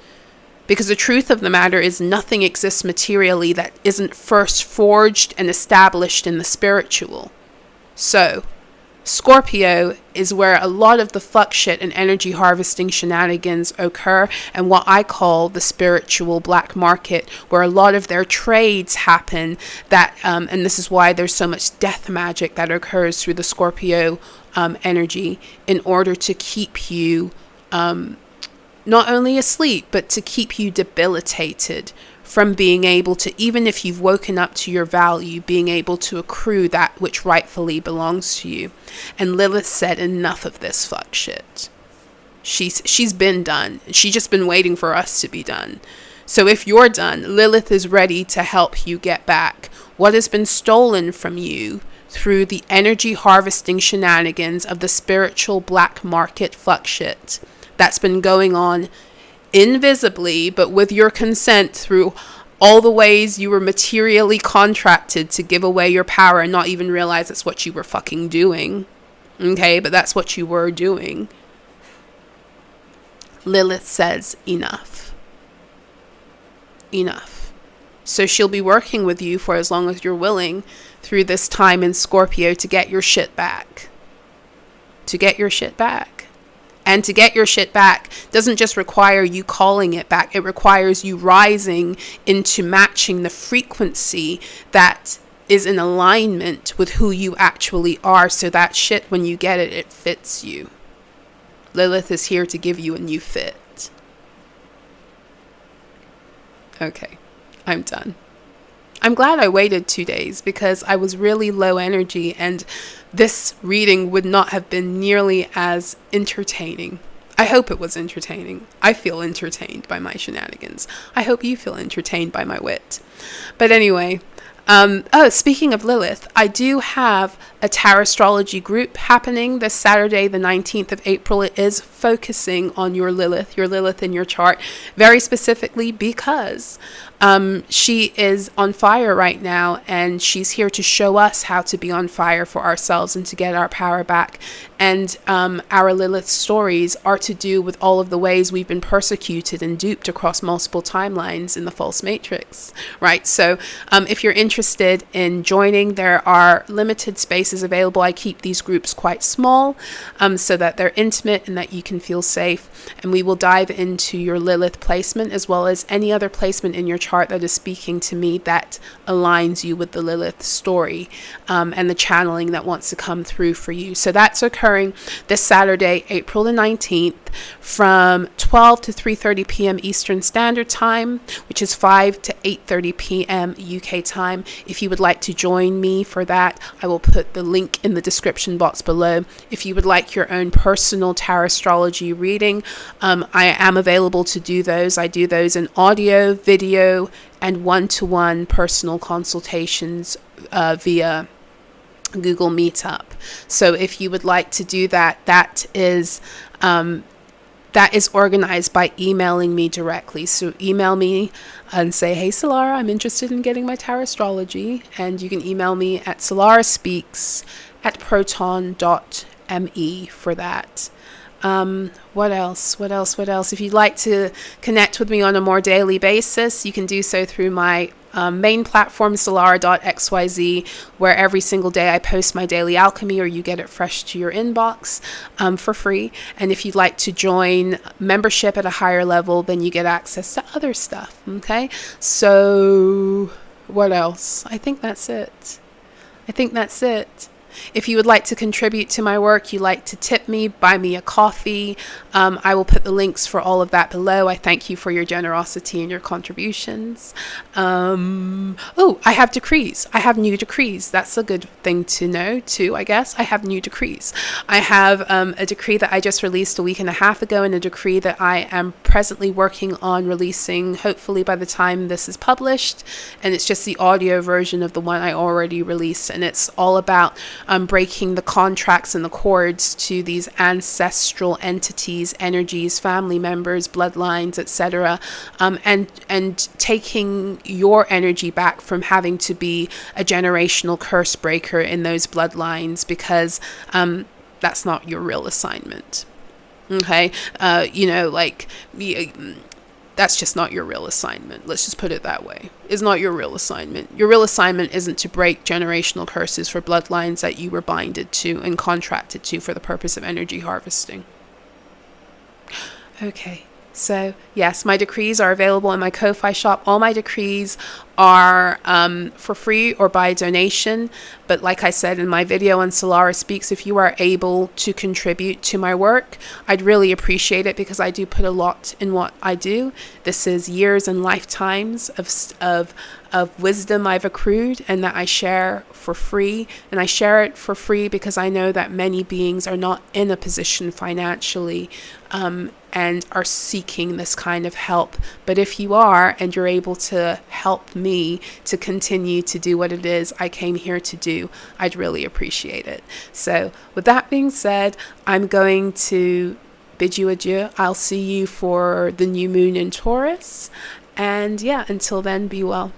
Because the truth of the matter is nothing exists materially that isn't first forged and established in the spiritual. So Scorpio is where a lot of the fuck shit and energy harvesting shenanigans occur, and what I call the spiritual black market, where a lot of their trades happen that, and this is why there's so much death magic that occurs through the Scorpio energy in order to keep you not only asleep, but to keep you debilitated from being able to, even if you've woken up to your value, being able to accrue that which rightfully belongs to you. And Lilith said, enough of this fuck shit. She's been done. She's just been waiting for us to be done. So if you're done, Lilith is ready to help you get back what has been stolen from you through the energy harvesting shenanigans of the spiritual black market fuck shit that's been going on invisibly, but with your consent, through all the ways you were materially contracted to give away your power and not even realize it's what you were fucking doing. Okay, but that's what you were doing. Lilith says enough. Enough. So she'll be working with you for as long as you're willing through this time in Scorpio to get your shit back. To get your shit back. And to get your shit back doesn't just require you calling it back. It requires you rising into matching the frequency that is in alignment with who you actually are. So that shit, when you get it, it fits you. Lilith is here to give you a new fit. Okay, I'm done. I'm glad I waited 2 days because I was really low energy and this reading would not have been nearly as entertaining. I hope it was entertaining. I feel entertained by my shenanigans. I hope you feel entertained by my wit. But anyway, Oh, speaking of Lilith, I do have a Tarotstrology group happening this Saturday, the 19th of April. It is focusing on your Lilith in your chart, very specifically because she is on fire right now, and she's here to show us how to be on fire for ourselves and to get our power back. And our Lilith stories are to do with all of the ways we've been persecuted and duped across multiple timelines in the false matrix, right? So if you're interested in joining, there are limited spaces available. I keep these groups quite small so that they're intimate and that you can feel safe. And we will dive into your Lilith placement as well as any other placement in your chart that is speaking to me that aligns you with the Lilith story and the channeling that wants to come through for you. So that's occurring this Saturday, April the 19th, from 12 to 3:30 p.m. Eastern Standard Time, which is 5 to 8:30 p.m. UK time. If you would like to join me for that, I will put the link in the description box below. If you would like your own personal Tarotstrology reading, I am available to do those. I do those in audio, video, and one-to-one personal consultations via Google Meetup. So if you would like to do that, that is organized by emailing me directly. So email me and say, hey, Solara, I'm interested in getting my Tarotstrology. And you can email me at solaraspeaks@proton.me for that. What else? If you'd like to connect with me on a more daily basis, you can do so through my main platform, solara.xyz, where every single day I post my daily alchemy, or you get it fresh to your inbox for free. And if you'd like to join membership at a higher level, then you get access to other stuff. Okay, so what else? I think that's it. If you would like to contribute to my work, you like to tip me, buy me a coffee, I will put the links for all of that below. I thank you for your generosity and your contributions. Oh, I have decrees. I have new decrees. That's a good thing to know too, I guess. I have new decrees. I have a decree that I just released a week and a half ago, and a decree that I am presently working on releasing, hopefully by the time this is published. And it's just the audio version of the one I already released. And it's all about breaking the contracts and the cords to these ancestral entities, energies, family members, bloodlines, etc., and taking your energy back from having to be a generational curse breaker in those bloodlines, because that's not your real assignment. Okay, that's just not your real assignment. Let's just put it that way. It's not your real assignment. Your real assignment isn't to break generational curses for bloodlines that you were binded to and contracted to for the purpose of energy harvesting. Okay, so yes, my decrees are available in my Ko-Fi shop. All my decrees are for free or by donation. But like I said in my video on Solara Speaks, if you are able to contribute to my work, I'd really appreciate it, because I do put a lot in what I do. This is years and lifetimes of wisdom I've accrued and that I share for free. And I share it for free because I know that many beings are not in a position financially and are seeking this kind of help. But if you are, and you're able to help me to continue to do what it is I came here to do, I'd really appreciate it. So with that being said, I'm going to bid you adieu. I'll see you for the new moon in Taurus. And yeah, until then, be well.